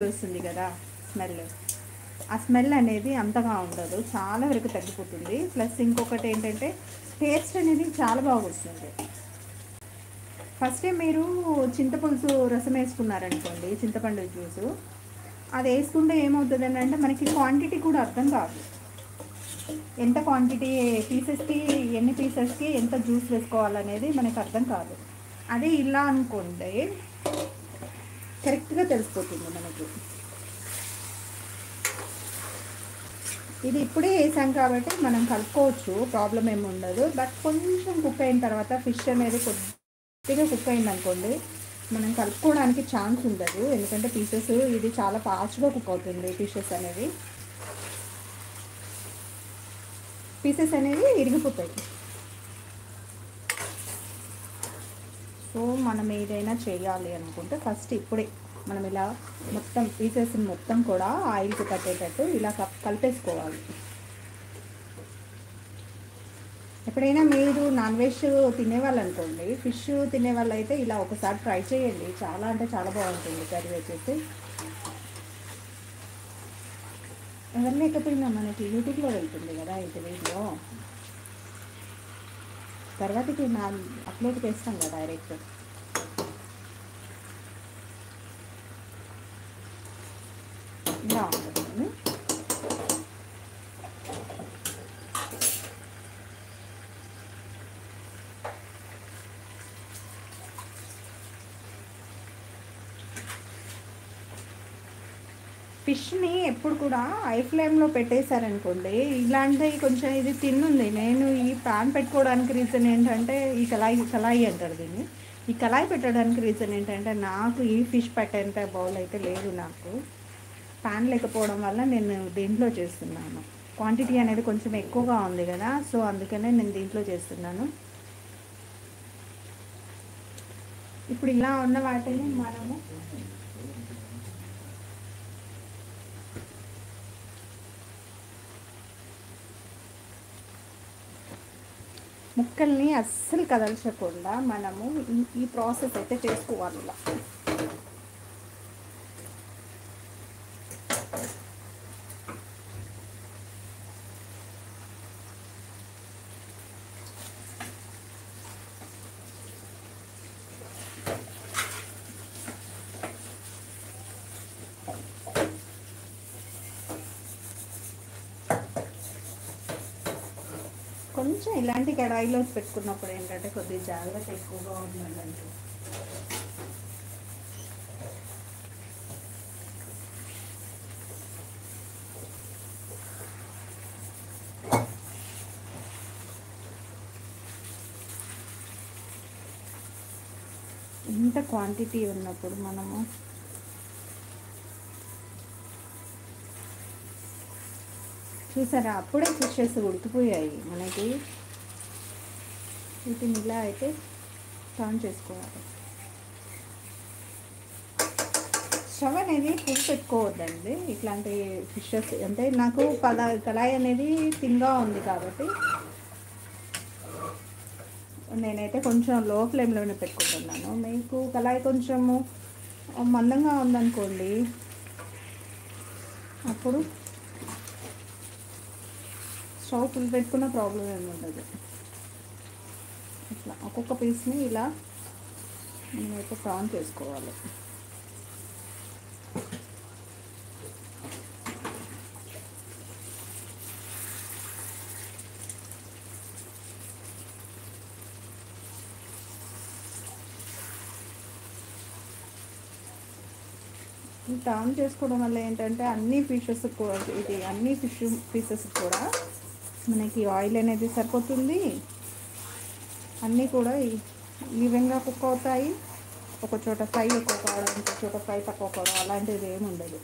వస్తుంది కదా స్మెల్. ఆ స్మెల్ అనేది అంతగా ఉండదు, చాలా వరకు తగ్గిపోతుంది. ప్లస్ ఇంకొకటి ఏంటంటే టేస్ట్ అనేది చాలా బాగా వస్తుంది. ఫస్టే మీరు చింతపులుసు రసం వేసుకున్నారనుకోండి, చింతపండు జ్యూసు అది వేసుకుంటే ఏమవుతుంది అంటే మనకి క్వాంటిటీ కూడా అర్థం కాదు. ఎంత క్వాంటిటీ పీసెస్కి, ఎన్ని పీసెస్కి ఎంత జ్యూస్ వేసుకోవాలనేది మనకు అర్థం కాదు. అదే ఇలా అనుకోండి కరెక్ట్గా తెలిసిపోతుంది మనకి. ఇది ఇప్పుడే వేసాం కాబట్టి మనం కలుపుకోవచ్చు, ప్రాబ్లం ఏమి ఉండదు. బట్ కొంచెం కుక్ అయిన తర్వాత ఫిష్ అనేది కొద్దిగా కుక్ అయింది అనుకోండి, మనం కలుపుకోవడానికి ఛాన్స్ ఉండదు. ఎందుకంటే పీసెస్ ఇది చాలా ఫాస్ట్గా కుక్ అవుతుంది. పీసెస్ అనేవి ఇరిగిపోతాయి. సో మనం ఏదైనా చేయాలి అనుకుంటే ఫస్ట్ ఇప్పుడే మనం ఇలా మొత్తం పీసెస్ మొత్తం కూడా ఆయిల్కి పట్టేటట్టు ఇలా కలిపేసుకోవాలి. ఎప్పుడైనా మీరు నాన్ వెజ్ తినేవాళ్ళు అనుకోండి, ఫిష్ తినేవాళ్ళు అయితే ఇలా ఒకసారి ట్రై చేయండి. చాలా అంటే చాలా బాగుంటుంది కర్రీ వచ్చేసి. ఎవరు లేకపోయినా మనకి యూట్యూబ్లో వెళ్తుంది కదా ఇది వీడియో, తర్వాతకి నా అప్లోడ్ చేస్తాం కదా డైరెక్ట్. ఇలా ఉంటుంది. ఫిష్ని ఎప్పుడు కూడా హై ఫ్లేమ్లో పెట్టేశారనుకోండి, ఇలాంటివి కొంచెం ఇది తిన్నుంది. నేను ఈ ప్యాన్ పెట్టుకోవడానికి రీజన్ ఏంటంటే ఈ కళాయి అంటారు దీన్ని. ఈ కళాయి పెట్టడానికి రీజన్ ఏంటంటే నాకు ఈ ఫిష్ పెట్టేంత బౌల్ అయితే లేదు. నాకు ప్యాన్ లేకపోవడం వల్ల నేను దీంట్లో చేస్తున్నాను. క్వాంటిటీ అనేది కొంచెం ఎక్కువగా ఉంది కదా, సో అందుకనే నేను దీంట్లో చేస్తున్నాను. ఇప్పుడు ఇలా ఉన్న వాటిని మనము ముక్కల్ని అస్సలు కదల్చకుండా మనము ఈ ప్రాసెస్ అయితే చేసుకోవాలి. ఇలా కొంచెం ఇలాంటి కడాయిలో పెట్టుకున్నప్పుడు ఏంటంటే కొద్దిగా జాగ్రత్త ఎక్కువగా ఉండాలంటే ఇంత క్వాంటిటీ ఉన్నప్పుడు మనము చూసారా, అప్పుడే ఫిషెస్ ఉడికిపోయాయి మనకి. వీటిని ఇలా అయితే టర్న్ చేసుకోవాలి. స్టవ్ అనేది ఫుల్ పెట్టుకోవద్దండి ఇట్లాంటి ఫిషెస్. అంటే నాకు కళాయి అనేది థిన్గా ఉంది కాబట్టి నేనైతే కొంచెం లో ఫ్లేమ్లోనే పెట్టుకుంటున్నాను. మీకు కళాయి కొంచెము మందంగా ఉందనుకోండి, అప్పుడు స్టవ్ ఫుల్ పెట్టుకున్న ప్రాబ్లం ఏమి ఉండదు. ఇట్లా ఒక్కొక్క పీస్ని ఇలా నేనైతే టర్న్ చేసుకోవాలి. టర్న్ చేసుకోవడం వల్ల ఏంటంటే అన్ని ఫిష్ పీసెస్ కూడా మనకి ఆయిల్ అనేది సరిపోతుంది. అన్నీ కూడా ఈవెన్గా కుక్ అవుతాయి. ఒక చోట ఫ్రై ఎక్కువ కావడం, ఇంకో చోట ఫ్రై తక్కువ కావడం అలాంటిది ఏమి ఉండదు.